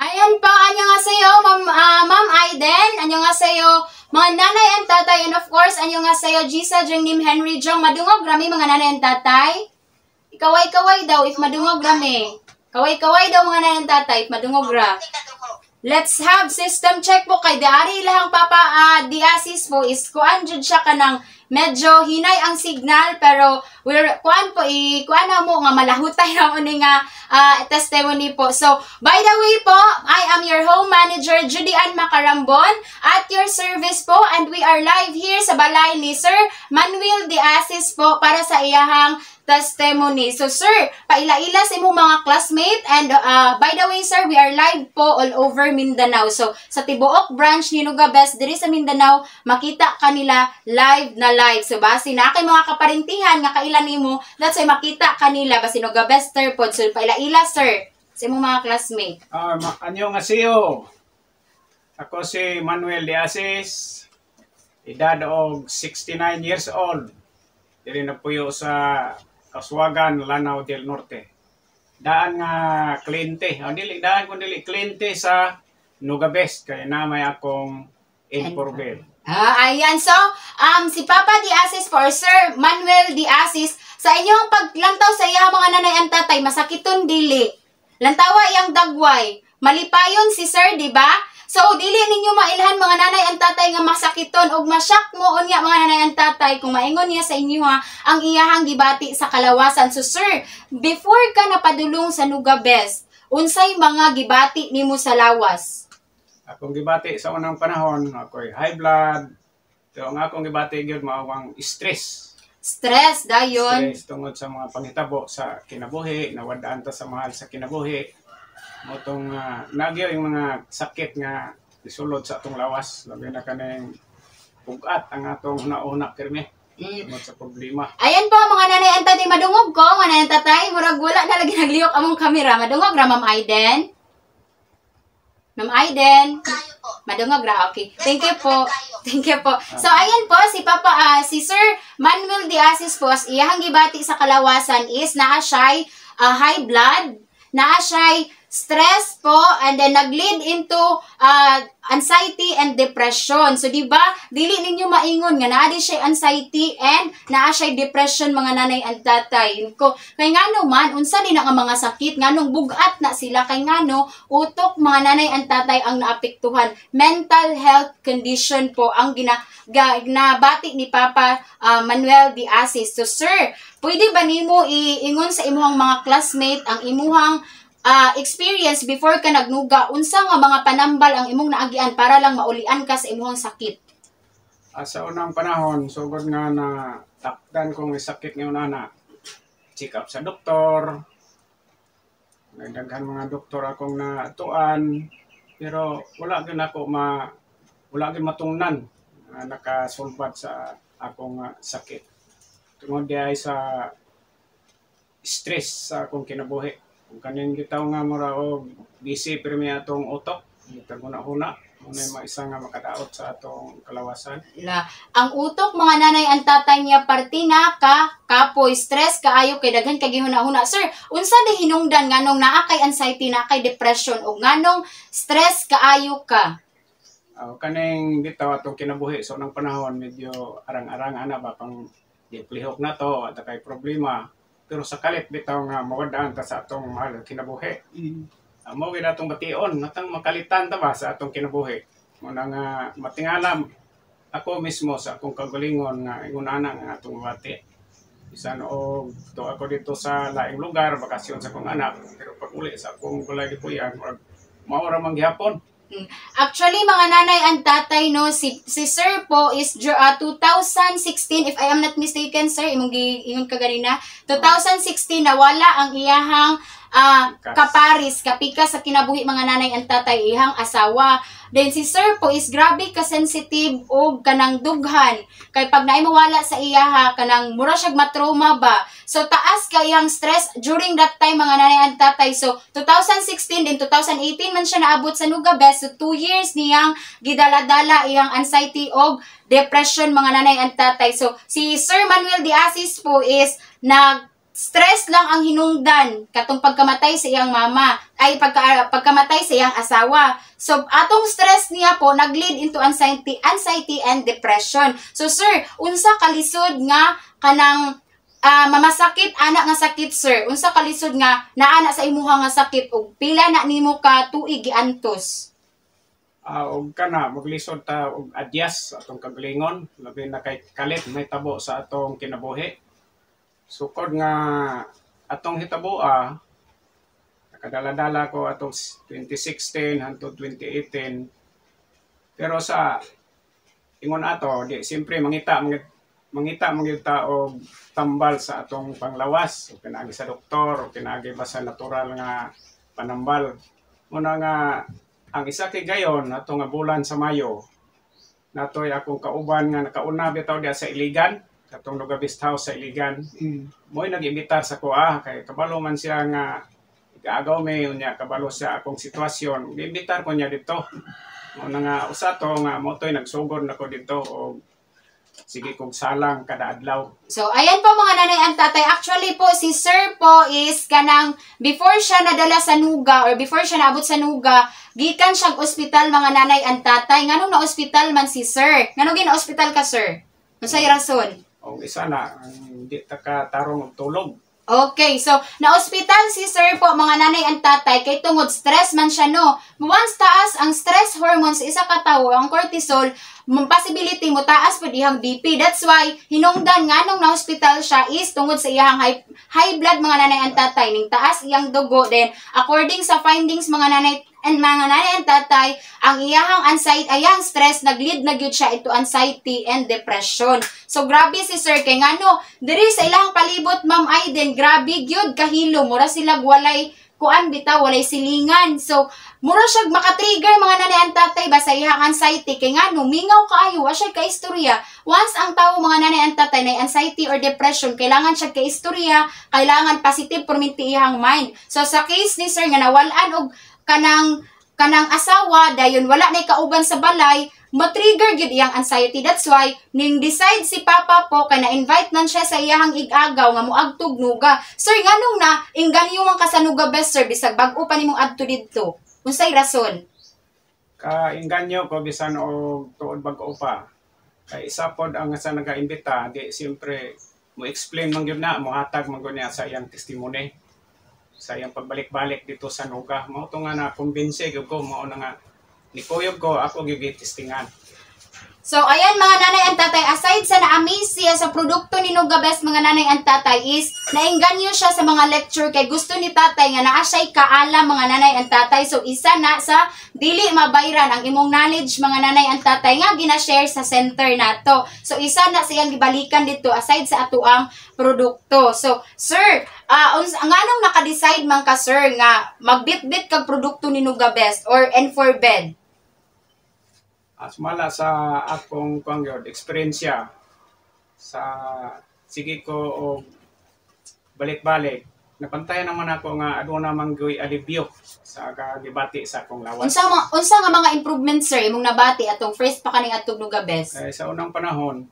Ayan po, annyeonghaseyo, Ma'am Aiden, annyeonghaseyo, mga nanay and tatay, and of course, annyeonghaseyo, Jisa, Jengnim, Henry, Jong, madungog rami mga nanay and tatay. Kaway-kaway daw, if madungog rami. Kaway-kaway daw mga nanay and tatay, if madungog ra. Let's have system check po kay Diari lahang papa diasis po is kuan jud siya kanang medyo hinay ang signal pero kuan po kuan na mo nga malahutay na mo nga testimony po. So by the way po, I am your home manager Judy Ann Macarambon at your service po, and we are live here sa balay ni Sir Manuel Diasis po para sa iyahang testimony. So sir, paila-ila sa imong mga classmate, and by the way sir, we are live po all over Mindanao. So sa tibuok branch ni Nuga Best diri sa Mindanao, makita kanila live na live. So basi na kay mga kaparintihan nga kailan nimo, that's why makita kanila basi Nuga Bester pod. So paila-ila sir sa imong mga classmate. Annyeonghaseyo. Ako si Manuel Diasis, edad og 69 years old. Diri na puyo sa Kaswagan, Lanao del Norte. Daan nga kliyente. Daan ko dili kliyente sa Nuga Best kaya namay akong informal. Ayan. So, si Papa Diasis for Sir Manuel Diasis, sa inyong paglantaw sa iya mga nanay and tatay, masakiton dili. Lantawa iyang dagway. Malipayon si Sir, di ba? So, dili ninyo mailhan mga nanay and tatay nga masakiton og masyak mo unya mga nanay and tatay kung maingon niya sa inyo ang iyahang gibati sa kalawasan. So, sir, before ka napadulong sa Nuga Best, unsay mga gibati nimo sa lawas? Akong gibati sa unang panahon, ako'y high blood. So, ang akong gibati gyud mao ang stress. Stress dayon. Stress tungod sa mga panghitabo sa kinabuhi, nawadaan ta sa mahal sa kinabuhi. Motong nagyo yung mga sakit nga isulod sa atong lawas, labi na kanang bugat ang atong una-una kirmi sa problema. Ayan po mga nanay and tatay, madungog ko mga nanay and tatay, murag wala na lagi nagliyok among kamera. Madungog ra Ma'am Aiden. Ma'am Aiden. Madungog ra, okay. Thank you po. Thank you po. So ayan po si Papa si Sir Manuel Diasis po, iyahang gibati sa kalawasan is naa siya'y high blood, naa siya'y stress po, and then nag-lead into anxiety and depression. So, di ba, dili ninyo maingon nga naa di siya anxiety and naa siya depression mga nanay and tatay. Kay ngano man, unsa din ang mga sakit, nganong bugat na sila, kay ngano, utok mga nanay and tatay ang naapektuhan. Mental health condition po ang ginabati ni Papa Manuel Diasis. So, sir, pwede ba nimo iingon sa imuhang mga classmate ang imuhang experience before ka nagnuga, unsa nga mga panambal ang imong naagian para lang maulian ka sa imong sakit? Sa unang panahon, sugod nga na takdan kong sakit ngayon na check up sa doktor. Nagdaghan mga doktor akong natuan, pero wala gyud ako wala gyud matungnan nakasulbad sa akong sakit. Tungod diay sa stress sa akong kinabuhi. Kung kanin gitaw nga mura o busy pero may atong utok, huna-huna, may maisa nga makadaot sa atong kalawasan. Ang utok mga nanay ang tatay niya parte na kapoy stress kaayo kay daghan kay gihuna-huna. Sir, unsa di hinungdan nganong naa kay anxiety, naa kay depression o nganong stress kaayo ka? Kaning bitaw atong kinabuhi so nang panahon medyo arang-arang ana ba pang diplihok na to at kay problema. Pero sa kalit bitaw nga mawadaan ta sa atong mahal kinabuhi. Mao gyud atong bation, natang makalitan ta ba sa atong kinabuhi. Muna nga matingalam ako mismo sa akong kagalingon nga ingon ana nga atong bati. Bisan og to ako dito sa laing lugar, bakasyon sa akong anak, pero pag uli sa akong gulay gipuyan, mao ra man gihapon. Actually, mga nanay and tatay, no, si Sir po is 2016, if I am not mistaken, Sir, imong kaganina, 2016 nawala ang iyahang kaparis, kapika sa kinabuhi mga nanay and tatay, ihang asawa. Then si Sir po is grabe ka-sensitive o kanang dughan. Kay pag naay mawala sa iyaha, kanang mura siyag matrauma ba. So taas ka iyang stress during that time mga nanay and tatay. So 2016 din 2018 man siya naabot sa Nuga Best. So 2 years niyang gidala-dala iyang anxiety o depression mga nanay and tatay. So si Sir Manuel Diasis po is stress lang ang hinungdan katong pagkamatay sa iyang mama ay pagkamatay sa iyang asawa. So atong stress niya po nag-lead into anxiety and depression. So sir, unsa kalisod nga kanang mamasakit anak nga sakit sir? Unsa kalisod nga naa sa imuha nga sakit ug pila na nimo ka tuig giantos? Og kana maglisod ta og adyas atong kagalingon, labi na kay kalit may tabo sa atong kinabuhi. Sukod nga atong hitaboa, nakadala-dala ko atong 2016 hangtod 2018. Pero sa ingon ato, di siyempre mangita mga tao tambal sa atong panglawas, o pinagi sa doktor, o pinagi ba sa natural nga panambal. Muna nga ang isa kay gayon ato nga bulan sa Mayo, natoy akong kauban nga nakauna bitaw diya sa Iligan, katong Lugabist House sa Iligan. Mo'y nag-imbitar sa kuha kay kabalo man siya nga igaagaw may unya kabalo siya akong sitwasyon. Gi-imbitar ko niya dito. Muna nga usa to nga motoy nagsugod nako dito og sige kong salang kada adlaw. So, ayan po mga nanay at tatay. Actually po, si sir po is kanang before siya nadala sa Nuga or before siya naabot sa Nuga, gikan siyang ospital mga nanay at tatay. Nganong na-ospital man si sir? Nganong gina-ospital ka sir? Masay rason? O isa na, hindi ka tarong og tulog. Okay, so na-ospital si sir po mga nanay at tatay kay tungod stress man siya no. Once taas ang stress hormones sa isa ka tawo, ang cortisol, possibility mo taas po dihang BP. That's why hinungdan nga nung na-hospital siya is tungod sa iyang high blood mga nanay at tatay, ning taas iyang dugo. Then according sa findings mga nanay and tatay, ang iyahang anxiety, ayang stress nag-lead na gyud siya into anxiety and depression. So grabe si sir kay ngano diri sa ilang palibot Ma'am Aiden, grabe gyud kahilo, mura sila walay kuan bitaw, walay silingan. So mura siya maka-trigger mga nanay and tatay ba sa iyang anxiety kay ngano mingaw kaayo wa siya ka istorya. Once ang tawo mga nanay and tatay na anxiety or depression, kailangan siya ka istorya, kailangan positive perminti iyang mind. So sa case ni sir nga nawalan og kanang asawa dayon wala nay kauban sa balay, matrigger gyud iyang anxiety. That's why ning decide si papa po kay na-invite man siya sa iyang igagaw nga moagtog Nuga. Sir, nganong na inganyo man ka sa Nuga best sir bisag bag-o pa nimong adto didto? Unsay rason? Kainganyo ko bisan og tuod bag-o pa. Kay isa pod ang sa nagaimbita, di siyempre mo explain man gyud na, mo hatag man gyud niya sa iyang testimony, sa iyang pagbalik-balik dito sa Nuga. Mao to nga na kumbinse gyud ko, mao na nga nikuyog ko ako gyud testingan. So, ayan mga nanay and tatay, aside sa na-amaze siya sa produkto ni Nuga Best mga nanay and tatay is, nainganyo siya sa mga lecture kay gusto ni tatay nga naa siya'y kaalam mga nanay and tatay. So, isa na sa dili mabayran ang imong knowledge mga nanay and tatay nga gina-share sa center nato. So, isa na siyang gibalikan dito aside sa atuang produkto. So, sir, nganong naka-decide man ka sir nga magbit-bit kag produkto ni Nuga Best or N4Bed? Sumala sa akong eksperyensya sa sige ko og balik-balik, napantayan naman ako nga aduna man gyud alibyo sa kagibati sa akong lawas. Unsa nga mga improvements sir imong nabati atong first pa kaning atong Nuga Best? Sa unang panahon,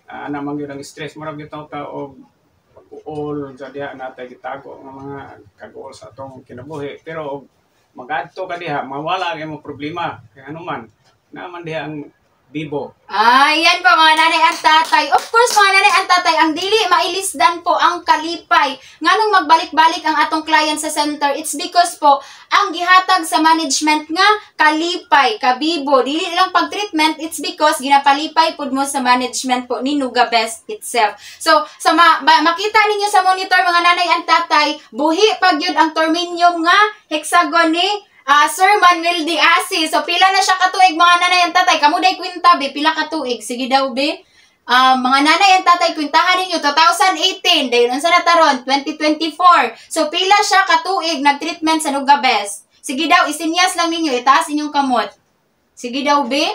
naman gyud ang stress, murag bitaw ta og pag-uol jadya natay gitago nga mga kag-uol sa atong kinabuhi. Pero magadto ka diha, mawala gyud mo problema kay ano man naman diha ang bibo. Yan po mga nanay at tatay. Of course mga nanay at tatay, ang dili mailisdan po ang kalipay. Nganong magbalik-balik ang atong client sa center, it's because po ang gihatag sa management nga kalipay, kabibo, dili lang pag-treatment, it's because ginapalipay pud mo sa management po ni Nuga Best itself. So, sa makita ninyo sa monitor mga nanay at tatay, buhi pag yun ang Torminium nga hexagon ni Sir Manuel Diasi. So, pila na siya katuig mga nanay and tatay. Kamu day kwinta, be. Pila katuig? Sige daw, be. Mga nanay and tatay, kwintahan ninyo. 2018. Dahil unsa na taron? 2024. So, pila siya katuig nag-treatment sa Nuga Best. Sige daw, isinyas lang ninyo. Itaas inyong kamot. Sige daw, be.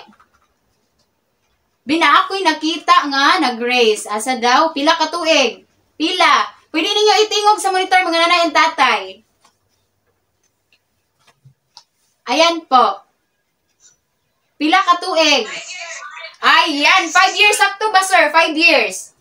Bina ako'y nakita nga nag-raise. Asa daw? Pila katuig? Pila. Pwede ninyo itingog sa monitor mga nanay and tatay. Ayan po. Pila ka tuig? Ayan, 5 years sakto ba sir? 5 years?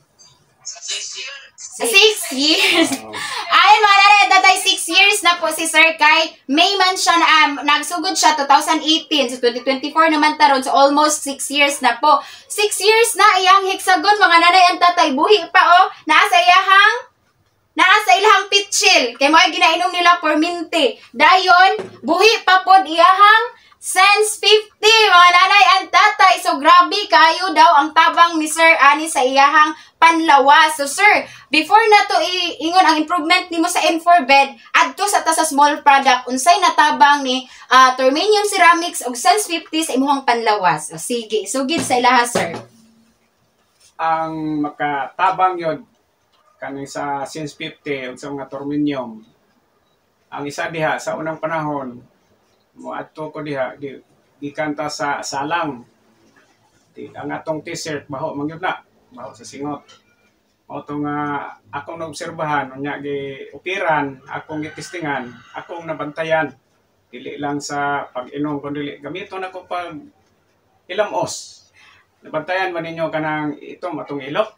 6 years. Oh. Ayun mga nanay at tatay, 6 years na po si Sir kay May man siya na nagsugod siya 2018. So 2024 naman taron. So almost 6 years na po. 6 years na iyang hexagon mga nanay at tatay. Buhi pa nasa ilahang pitchil. Kay mga ginainom nila porminte. Dayon, buhi pa pod iyahang Sense 50, mga nanay ang tatay. So, grabe kayo daw ang tabang ni Sir ani sa iyahang panlawas. So, Sir, before na to ingon ang improvement nimo sa N4bed, adto sa ta sa small product, unsay natabang ni Termanium Ceramics og Sense 50 sa imong panlawas. So, sige, sugid sa ilaha, Sir. Ang makatabang yun, kaning sa Sense 50 ug sa mga Termanium, ang isa diha sa unang panahon, moadto ko diha gikanta sa salang. Ang atong t-shirt baho man gyud na, baho sa singot. Mao to nga akong naobserbahan unya gi opiran, akong gitistingan, akong nabantayan. Dili lang sa pag-inom kundi gamiton ako pag ilamos. Nabantayan man ninyo kanang atong ilok.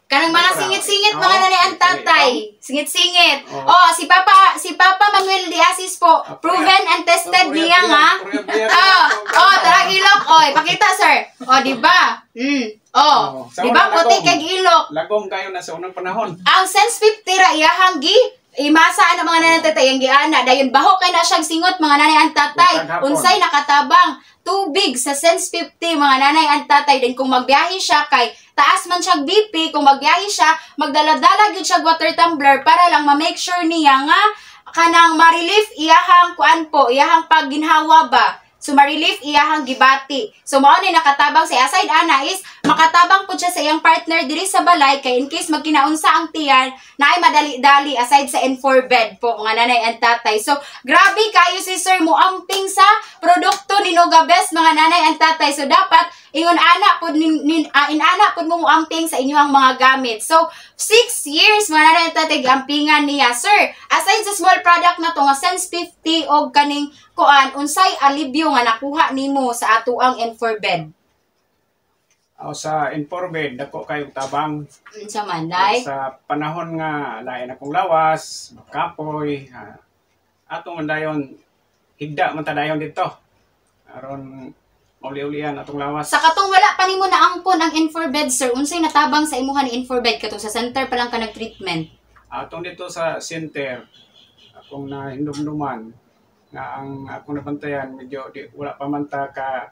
Kanang mga singit-singit mga nanay ang tatay. Singit-singit. Si Papa Manuel Diasis po. Proven and tested niya nga. Tarang ilok. Pakita sir. Di ba? Di ba puti kag ilok. Lagom kayo na sa unang panahon. Ang Sense 50 ra iyahang imasa na mga nanay ang tatay ang giana. Dayon baho kay na siyang singot mga nanay ang tatay. Unsay nakatabang tubig sa Sense 50 mga nanay ang tatay. Then kung magbiyahe siya kay taas man siya BP, kung magbiyahe siya, magdala-dala gyud siya water tumbler para lang ma-make sure niya nga kanang ma-relief iyahang iyahang pagginhawa ba. So ma-relief iyahang gibati. So mao ni nakatabang sa aside ana is makatabang pud siya sa iyang partner diri sa balay kay in case magkinaunsa ang tiyan naay madali-dali aside sa N4bed po mga nanay and tatay. So grabe kayo si Sir mo amping sa produkto ni Noga Best mga nanay and tatay. So dapat ingon ana pud inana pud mo amping sa inyong mga gamit. So 6 years mga nanay and tatay giampingan niya. Sir, aside sa small product na to nga Sense 50 og kaning kuan unsay alibyo nga nakuha nimo sa atoang N4bed? Sa N4bed dako kayong tabang. Unsa man like? Sa panahon nga lain akong lawas, kapoy, atong mandayon higda man ta dayon dito. Aron uli-ulian atong lawas. Sa katong wala pa nimo naangpon ang N4bed sir, unsay natabang sa imuha ni N4bed katong sa center pa lang ka nag-treatment? Atong dito sa center akong nahindumduman nga ang akong nabantayan medyo wala pa man ta ka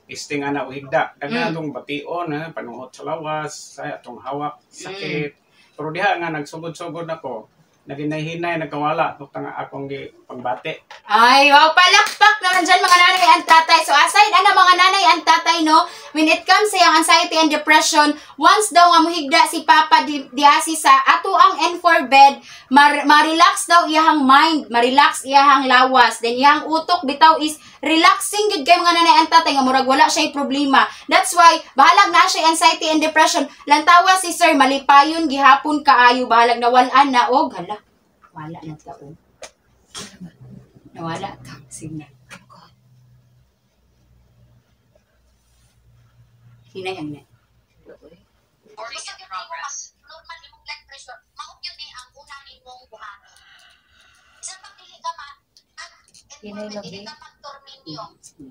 isting ana o higda. Daghan atong bation panuhot sa lawas, sa atong hawak sakit. Pero diha nga nagsugod-sugod ako, naghinay-hinay nagkawala tuk nga akong gi pagbate. Ay, wow, palakpak naman dyan mga nanay and tatay. So aside ana mga nanay and tatay no, when it comes sa yung anxiety and depression, once daw nga muhigda si Papa Diasi sa ato ang N4bed, ma-relax daw iyahang mind, ma-relax iyahang lawas, then iyahang utok bitaw is relaxing gud kay mga nanay and tatay nga murag wala siya problema. That's why bahalag na siya anxiety and depression. Lantawa si Sir malipayon gihapon kaayo, bahalag nawalan na og hala. Wala na ta og. Nawala ta signal. Hinay ang net. Recording in progress. Normal imong blood pressure. Maog yun ang una nimong buhaton. Isa pag dili ka dili ka pag-torminyo.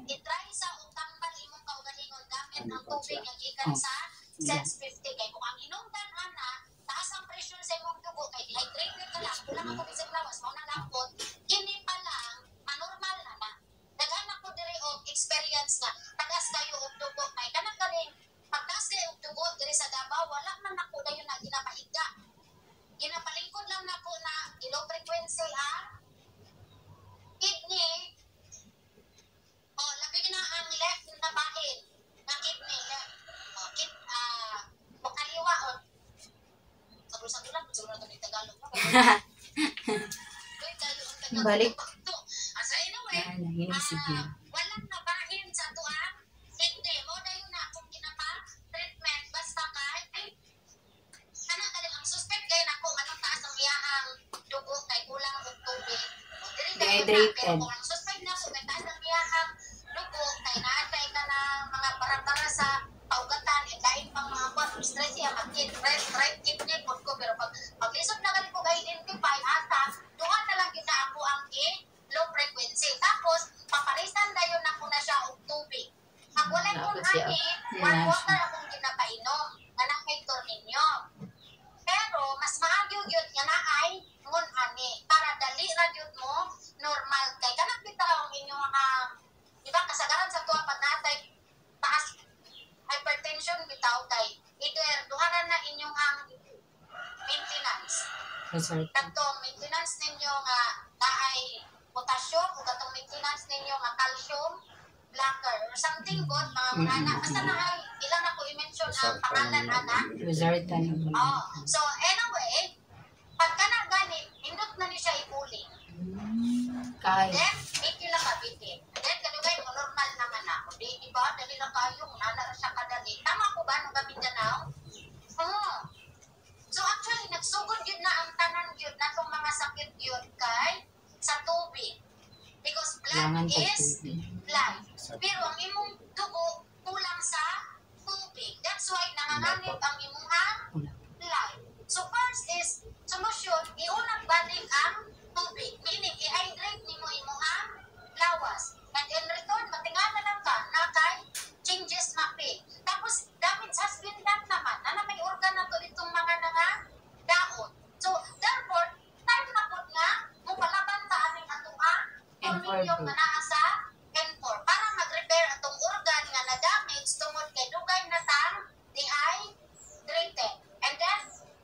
I-try sa utambal imong kaugalingon gamit ang tubig nga gikan sa Sense 50 kay kung ang hinungdan ana taas ang pressure sa imong dugo kay dehydrated ka lang, wala man ka bisag lawas, mao na lakot. Kini pa lang manormal na. Daghan ako diri og experience nga tagas kayo og dugo kay kanang galing pagtaas kayo og dugo diri sa Davao wala man ako dayon na ginapahiga. Ginapalingkod lang nako na low frequency kidney. Labi na ang left na bahin na kidney. Kaliwa sa lang siguro to ni Tagalog mo. Balik. Asa anyway. Walang nabahin sa tuang kidney mo dayon na akong ginapa treatment basta kay kana kaling ang suspect kay nako anong taas ang iyahang dugo kay kulang og tubig. Dehydrated. Kung ang suspect na ko kay taas ang iyahang dugo kay naatay ka na mga para sa paugatan and lain pang mga stress siya mag-right kidney po ko pero pag katong maintenance ninyo nga naay potassium o katong maintenance ninyo nga calcium blocker or something good mga anak basta naay ilang na ko i-mention ang pangalan anak. So anyway, pagka na gani indot na ni siya ipuli. Then medyo lang mabitin. Then kadugay mo normal naman na. Di ba dali lang kayo nana ra siya kadali. Tama ko ba nung Mindanao? So actually nagsugod yun na ang tanan yun na itong mga sakit yun kay sa tubig. Because blood is life. Pero ang imong dugo kulang sa tubig. That's why nanganganib ang imong life. So first is solusyon, iunang balik ang tubig. Meaning, i-hydrate nimo imong lawas. And in return, matingala lang ka na kay changes mapi. Tapos, damage has been done naman. Na may organ na to itong mga daon. So, therefore, time na po nga, mupalaban ta aning atunga tornilyo nga naa sa N4 para mag-repair atong organ nga na-damage tungod kay dugay na tang dehydrated. And then,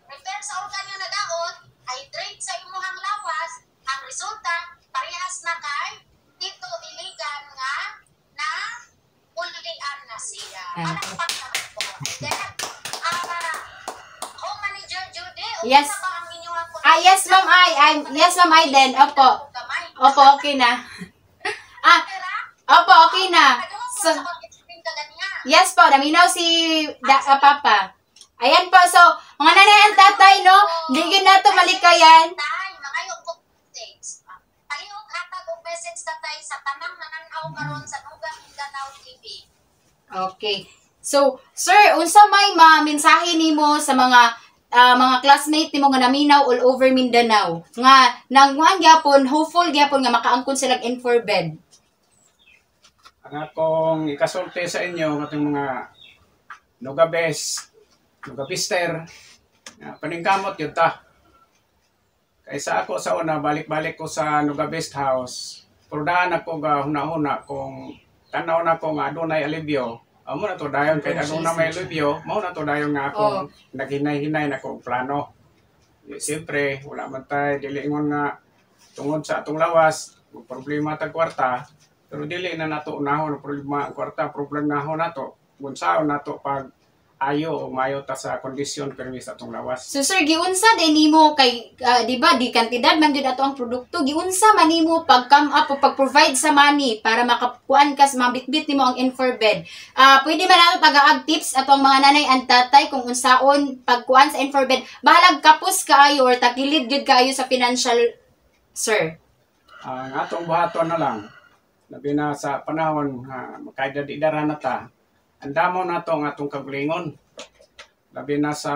repair sa organ nga nadaot, hydrate sa imuhang lawas, ang resulta, parehas na kay dito iligan nga na ulian na siya. Palakpak naman po. And then, home manager Judy, Yes. ba ang inyong Yes, Ma'am Yes, Ma'am Aiden. Opo. Opo, okay na. Opo, okay na. So, yes po, naminaw si Papa. Ayan po, so, mga nanay and tatay, no? Digin na to malikayan. Mga yung updates. Palihog hatag og message tatay sa tanang nananaw karon sa Nuga Mindanao TV. Okay. So, sir, unsa may mensahe nimo sa mga classmate nimo nga naminaw all over Mindanao nga nangwan gyapon hopeful gyapon nga makaangkon sila N4 bed. Ang akong ikasulti sa inyo katong mga nugabister, paningkamot yun ta. Kaysa ako sa una, balik-balik ko sa Nugabest House, purdahan ako ga huna-huna kung tanaw na ko nga adunay alibyo. Amo na to dayon kay aduna may alibyo, mao na to dayon nga ako naghinay-hinay na kong plano. Siyempre, wala man tayo dilingon nga tungod sa atong lawas, problema ta kwarta, pero dili na nato unahon problema ang kwarta, problema nahon nato. Unsaon nato pag ayo o mayo ta sa kondisyon permis atong lawas. So sir, giunsa din nimo kay di ba di kantidad man gyud ato ang produkto, giunsa man nimo pag come up o pag provide sa money para makakuan ka sa mabitbit nimo ang N4 bed. Pwede man nato tagaag tips ato ang mga nanay and tatay kung unsaon pagkuan sa N4 bed. Bahalag kapos kaayo or takilid gyud kaayo sa financial, sir. Ang atong buhaton na lang labi na sa panahon nga makaidadi-dara na ta. Andamo na to ang atong kagulingon. Labi na sa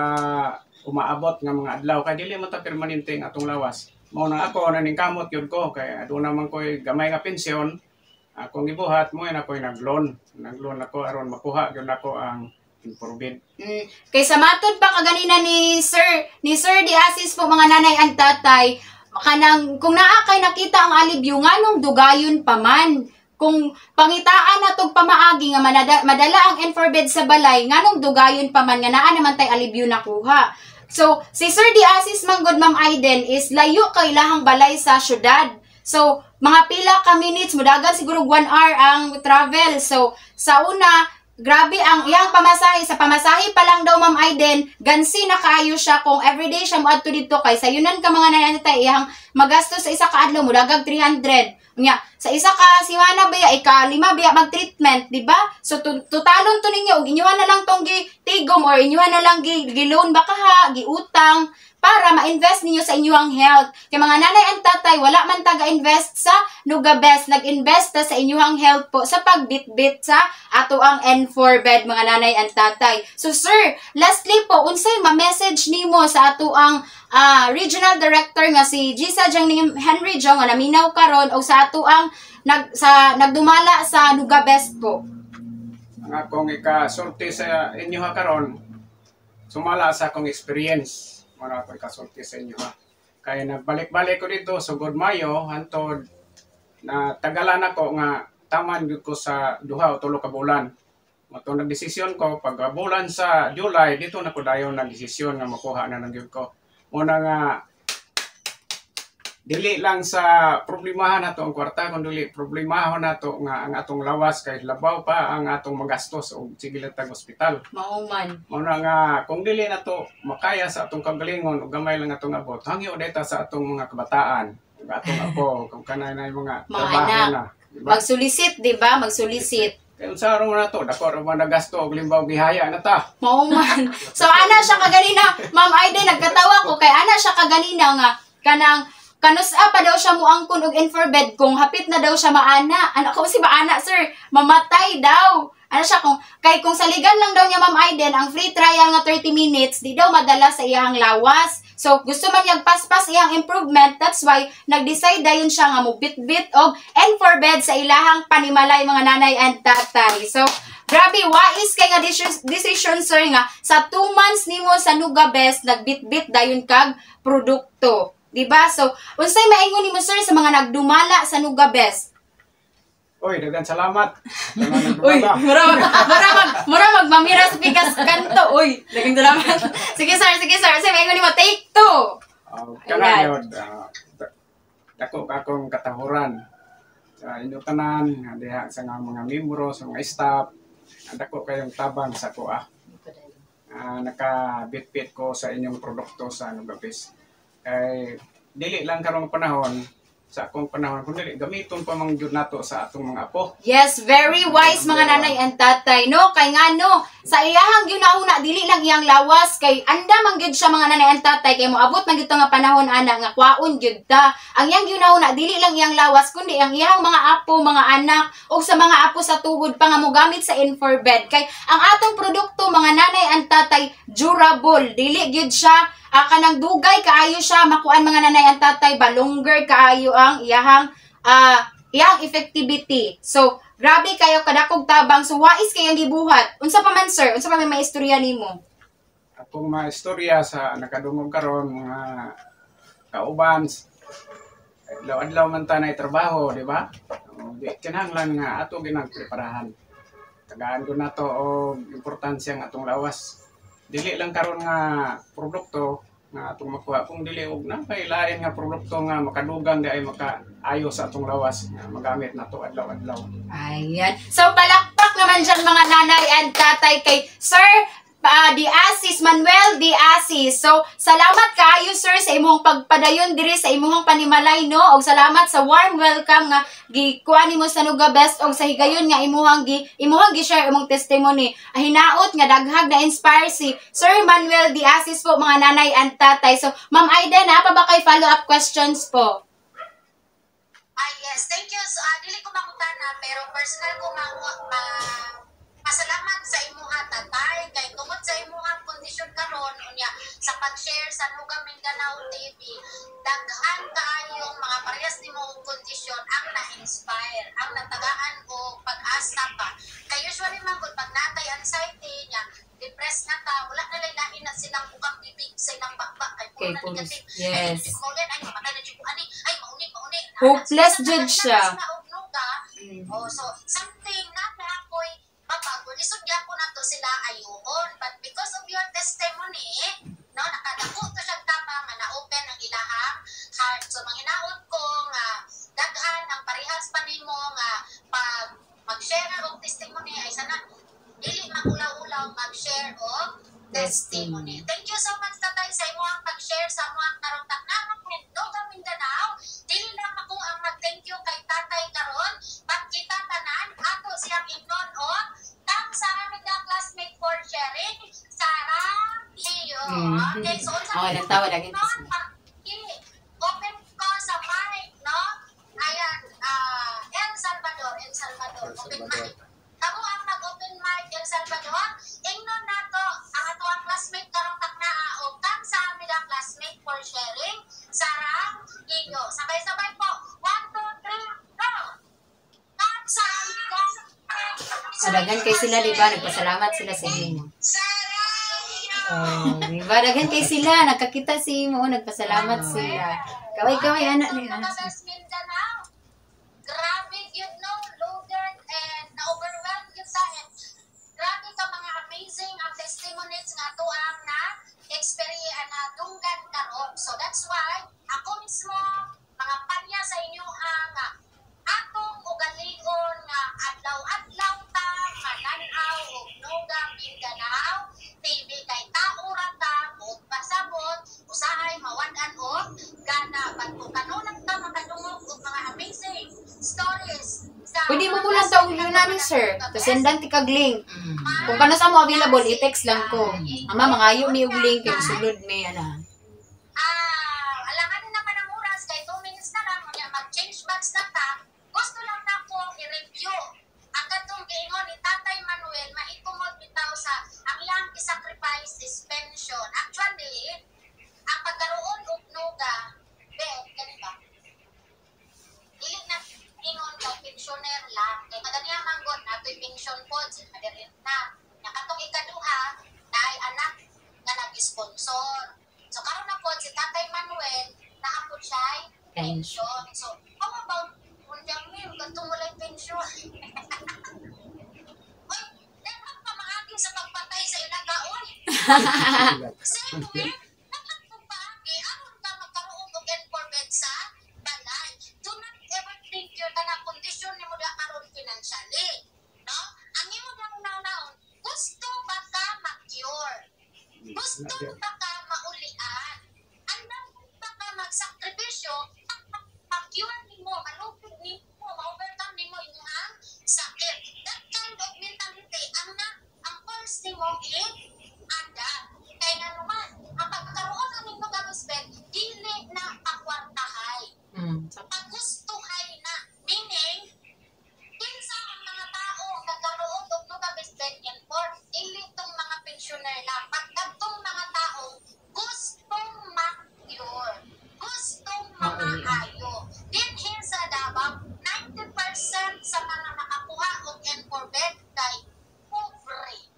umaabot nga mga adlaw kay dili man ta permanente ang atong lawas. Mao na ako naningkamot yun ko kay aduna man koy gamay nga pensyon. Akong gibuhat mo na koy nagloan. Nagloan ako aron makuha gyud ako ang N4 Kay sa matod pa kaganina ni Sir Diasis po mga nanay and tatay, kanang kung naa kay nakita ang alibyo nganong dugayon pa man. Kung pangitaan na tog pamaagi nga madala ang N4 bed sa balay, nganong dugayon pa man nga naa naman tay alibyo nakuha. So, si Sir Diasis Manggod Ma'am Aiden is layo kay lahang balay sa syudad. So, mga pila ka minutes, mudagan siguro 1 hour ang travel. So, sa una, grabe ang iyang pamasahe. Sa pamasahe pa lang daw Ma'am Aiden, gansi na kaayo siya kung everyday siya moadto dito kay sayunan ka mga nanay iyang magastos sa isa ka adlaw mudagag 300. Nya, sa isa ka simana baya ika-5 baya mag-treatment, di ba? So totalon to ninyo og inyuhan na lang tong gitigom or inyuhan na lang gi-loan baka ha, giutang para ma-invest ninyo sa inyong health. Kay mga nanay and tatay, wala man taga-invest sa Nugabest, nag-invest ta sa inyong health po sa pagbitbit sa ato ang N4 bed mga nanay and tatay. So sir, lastly po, unsay ma-message nimo sa ato ang regional director nga si Gisa Jang Henry Jong nga naminaw karon og sa ato ang nagdumala sa Nugabest po. Ang akong ikasulti sa inyo ha karon, sumala sa akong experience. Muna ako ikasulti sa inyo ha. Kaya nagbalik-balik ko dito sa Good Mayo, hantod na tagalan ako nga taman ko sa 2 o 3 ka bulan. Matong nagdesisyon ko, pag bulan sa July, dito na ko dayon nagdesisyon nga makuha na ng ko. Muna nga dili lang sa problemahan nato ang kwarta kun dili problemahon nato nga ang atong lawas kay labaw pa ang atong magastos og sige lang tag ospital. Mauman. Mao na nga kung dili nato makaya sa atong kagalingon ug gamay lang atong abot, hangyo deta sa atong mga kabataan, ug atong apo kung kanay na mga trabaho anak. na. Diba? Magsulisit, di ba? Magsulisit. Kaya unsa ron nato, dako ra man nagasto og limbaw bihaya na ta. Mauman. So, ana siya kaganina, Ma'am Aiden, nagkatawa ko kay ana siya kaganina nga, kanang, kanusa pa daw siya muangkon og infrared kung hapit na daw siya maana. Anak ko si maana, sir, mamatay daw. Ano siya kung saligan lang daw niya Ma'am Aiden ang free trial nga 30 minutes, di daw madala sa iyang lawas. So gusto man niyang paspas iyang improvement, that's why nag-decide dayon siya nga mo bit-bit og infrared sa ilahang panimalay mga nanay and tatay. So grabe, wais kay nga decision sir nga sa 2 months nimo sa Nuga Best nagbit-bit dayon kag produkto. Diba? So, unsay maingon nimo sir sa mga nagdumala sa Nuga Best? Oy, dagan salamat. Uy, mura magmamira sa pikas kanto. Uy, dagang salamat. Sige sir. Unsay maingon nimo take 2. Kana yun, dako ka akong katahuran sa inyo tanan, diha sa mga membro, sa mga staff, dako kayong tabang sa kuha. Nakabit-bit ko sa inyong produkto sa Nuga Best. Kay dili lang karong panahon sa akong panahon kun dili gamiton pa mang gyud nato sa atong mga apo. Yes, very wise mga nanay and tatay, no? Kay nga no, sa iyahang ginahuna dili lang iyang lawas kay anda man gyud siya mga nanay and tatay kay moabot man gyud nga panahon ana nga kwaon gyud ta. Ang iyang ginahuna dili lang iyang lawas kundi ang iyang mga apo, mga anak ug sa mga apo sa tuhod pa nga mogamit sa infrared kay ang atong produkto mga nanay and tatay durable, dili gyud siya kanang dugay kaayo siya makuan mga nanay ang tatay ba longer kaayo ang iyang effectivity. So grabe kayo kadakog tabang so wais kayang gibuhat. Unsa pa man sir? Unsa pa may istorya nimo? Akong mga istorya sa nakadungog karon mga kauban adlaw-adlaw man ta nay trabaho, di ba? Di kinahanglan nga ato ginang preparahan. Tagaan ko nato og importansya ng atong lawas. Dili lang karon nga produkto nga atong makuha kung dili og napay lain nga produkto nga makadugang di ay makaayo sa atong lawas nga magamit nato adlaw-adlaw. Ayan. So palakpak naman dyan mga nanay and tatay kay Sir Diasis, Manuel Diasis. So salamat kaayo sir sa imong pagpadayon diri sa imong panimalay no og salamat sa warm welcome nga gikuha nimo sa Nuga Best og sa higayon nga imuhang gi-share imong testimony. Hinaot nga daghag na inspire si Sir Manuel Diasis po mga nanay and tatay. So Ma'am Aiden, pa ba kay follow-up questions po? Yes, thank you. So, dili ko makutana pero personal ko pasalamat sa imuha tatay kay tungod sa imuha kondisyon karon unya sa pag-share sa Nuga Mindanao TV daghan kaayong mga parehas nimo og kondisyon ang na-inspire ang natagaan og pag-asa pa kay usually man kun pag natay anxiety nya depressed na ta wala na lain na silang bukang bibig sa ilang bakbak kay puro na negative. Yes. Ay mamatay na jud ko ani ay mauni hopeless jud siya. So something na ako'y lisod niya po na to sila ayuon. But because of your testimony, no, nakadako to siya tama nga na-open ang ilahang heart. So, manghinaot ko nga daghan ang parehas pa nimo nga pag mag-share og testimony ay sana dili magulaw-ulaw mag-share og testimony. Thank you so much tatay sa imong pag-share sa mga karong taknang Nuga Mindanao. Dili lang ako ang mag-thank you kay tatay karon, but kita tanan ato siyang ingnon og sa aming classmate for sharing, Sarah Leo. Okay, so nagtawa lagi. Open ko sa mic, no? Ayan, El Salvador. Open mic. Kamu ang nag-open mic, El Salvador. Ingnon nato ang ato ang classmate karong taknaa o sa aming classmate for sharing, Sarah Leo. Sabay-sabay po. 1, 2, 3, go! Sa aming Dagan kay sila, diba? Nagpasalamat sila sa inyo. Diba? Dagan kay sila. Nagkakita si mo. Nagpasalamat sila. Kaway, anak nila. Grabe yun, no? Loaded and na-overwhelmed yun sa akin. Grabe ka mga amazing ang testimonies nga to ang na experience na tunggan karon. So that's why ako mismo o kanunang ka makadungog og mga amazing stories sa Pwede mo lang tawag yun namin, sir. Tasendan ti kag link. Kung kano sa mo available, i-text lang ko. Ama, mangayo mi og link, kay sulod mi, ana. Alangan na naman ang oras, kay 2 minutes na lang, mag-change bags na ta, gusto lang na ko i-review. Ang katong giingon ni Tatay Manuel, maitumod bitaw sa ang iyang sacrifice is pension. Actually, ang pagkaroon og nuga, kani ba? Dili na ingon ka pensioner lang, kay madaniya manggon natoy pension pod, madalit na. Nakatong ikaduha, dahil anak nga nag-sponsor. So karon na pod si Tatay Manuel, naapod siya pension. So, how about unjang mil, katong walay pension? Oy, dapat pa maagi sa pagpatay sa ilaga, oy. Same way, dapat po paagi, aron ka magkaroon og informed sa balay. Do not ever think you're gonna condition ni mo da karon financially. No? Ang imo lang naon, gusto ba ka ma-cure? Gusto ba ka maulian? Andang ba ka magsakripisyo? Pag-cure nimo, malupig nimo, ma-overcome nimo imong sakit. That kind of mentality, ang first nimo adapt. Kaya nga naman, ang pagkaroon ng nimo ka-respect, dili na pakwartahay. Paggustuhay na. Meaning, kinsa ang mga tao nagkaroon og ka-respect and for dili tong mga pensioner lang. Pagkatong mga tao gustong ma-cure, gustong maayo. Dinhin sa Davao, 90% sa mga nakakuha og Enforbed kay pobre.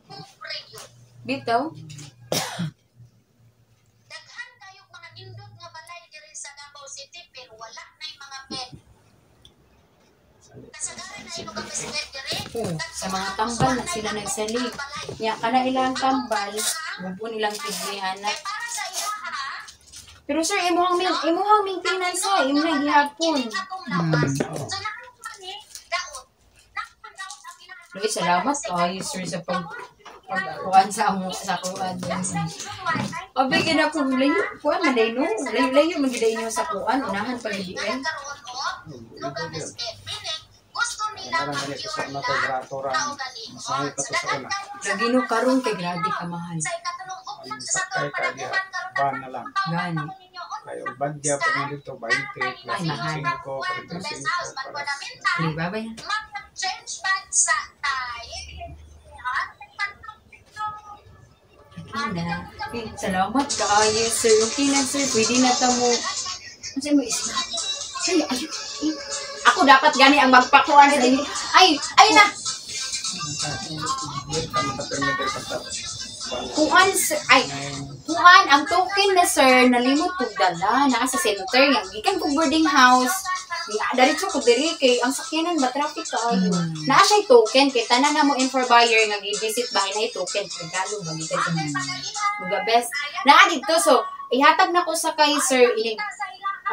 Pobre yun. Bitaw? Daghan kayong mga nindot nga balay diri sa Davao City pero wala na yung mga bed. Kasagaran na yung mga bed diri. Sa mga tambal na sila nagsali. Ya, kana ilang tambal, mubo nilang tigrihan na. Para sa iya ha, Pero sir, imuhang maintenance ha, imo na gihapon. So nakakman ni daot. Nakapadaot ang pinaka. Luis, salamat kayo sir sa pagkuhan sa kuhan. Abi, gina ko, kuhan, maday no. Layo-layo, magiday nyo sa kuhan. Unahan pa gili eh. Gusto nila mag-cure lang kaugalingon. Lagi no karong kay grabe ka mahal. Sa ikatanong ugma sa Sakay ka diya, ban na lang. Gani. Kayo, badya pa mo dito, 20, plus Ay, mahal. 5, 45, para Di ba ba yan? mag-change back sa tayo. Salamat kaayo sir. Okay na sir, pwede na ta mo. Kasi mo isla. Ako dapat gani ang magpakuan sa inyo. Ay na! Kuan sir, kuan ang token na sir, nalimot ko dala, nasa center, yung gikan ko boarding house, daritso ko diri kay ang sakyanan ba traffic kaayo. Naa siya token kay tanan na mo in for buyer nga gi-visit bahay na token regalo ba gikan sa mga best. Naa dito so ihatag na ko sa kay sir inig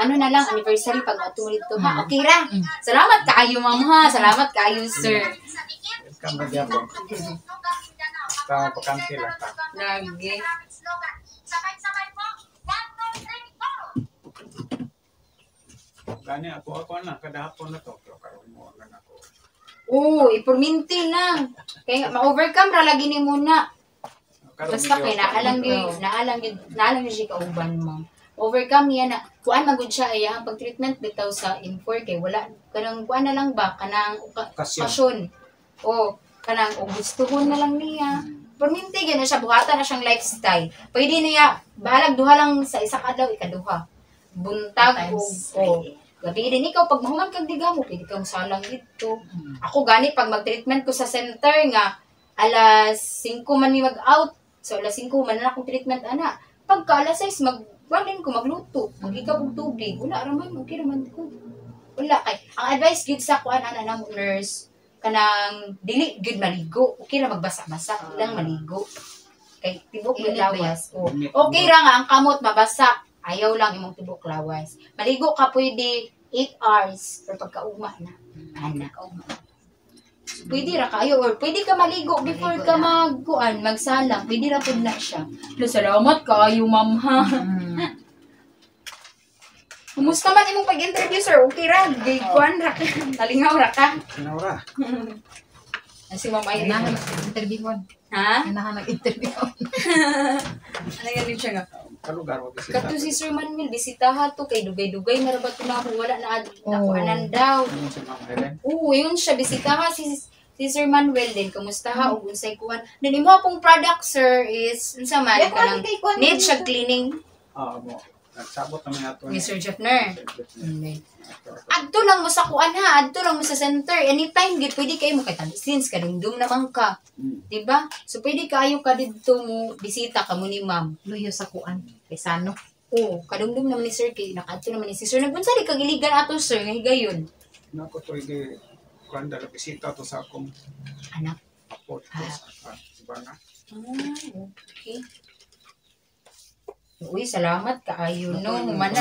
ano na lang anniversary pag matulit to ha. Okay ra. Salamat kaayo ma'am ha. Salamat kaayo sir. Welcome badya po. Basta pakante lang ta. Lagi. Sabay-sabay po. 1, 2, 3, go! Gani ako na, kada hapon na to. Pero karoon mo lang ako. Ipurminti lang. Kaya ma-overcome ra lagi ni muna. Basta kay naalang yun siya kauban mo. Overcome yan na, kuan magud siya ay ang pag-treatment bitaw sa Infor kay wala kanang kuan na lang ba kanang okasyon. Kanang gustuhon na lang niya. Perminti na siya buhatan na siyang lifestyle. Pwede niya bahalag duha lang sa isa ka adlaw ikaduha. Buntag o gabi din ikaw pag mahuman kag diga mo pwede kang salang dito. Ako gani pag mag-treatment ko sa center nga alas 5 man mi mag-out. So alas 5 man na akong treatment ana. Pagka alas 6 wala ko magluto, mag-ikaw og tubig, wala raman, okay raman ko. Wala kay, ang advice gid sa kuan ana nang nurse, kanang dili gid maligo, okay ra magbasa-basa, lang maligo. Kay tibok lawas. Okay ra nga ang kamot mabasa, ayaw lang imong tibok lawas. Maligo ka pwede 8 hours pero pagkaugma na. Ana. Pwede ra kayo or pwede ka maligo before ka magsalang. Pwede ra pud na siya. Salamat kayo, ma'am ha. Kumusta man imong pag-interview, sir? Okay ra, gay kuan ra ka. Nalingaw ra ka. Sinawra. Si Ma'am Irene. Ganahan nag-interview. Ha? Ganahan nag-interview. Ano yan siya nga? Kalugar mo bisita. Kato si Sir Manuel, bisitaha to kay dugay-dugay na rabat na ako wala na nakuanan daw. Ano si Ma'am Helen? Oo, yun siya bisitaha si Sir Manuel din kamusta ha ug unsay kuan. Then imo pong product sir is unsa man Yan, kanang kay kuan need man siya siya. cleaning Mo. Nagsabot naman ato ni Sir Jeffner. Adto lang mo sa kuan ha, adto lang mo sa center. Anytime gid pwede kayo mo kay since kadumdum naman ka. Di ba? So pwede kayo ka didto mo bisita ka mo ni ma'am. Luyo sa kuan. Kay Sano. Oo, kadumdum naman ni Sir kay nakadto naman ni si Sir. Nagunsa di kagiligan ato Sir nga higayon. Nako to igi kuan dala bisita to sa akong Anak. apo to sa Sibana. Okay. Uy, salamat kaayo no. Humana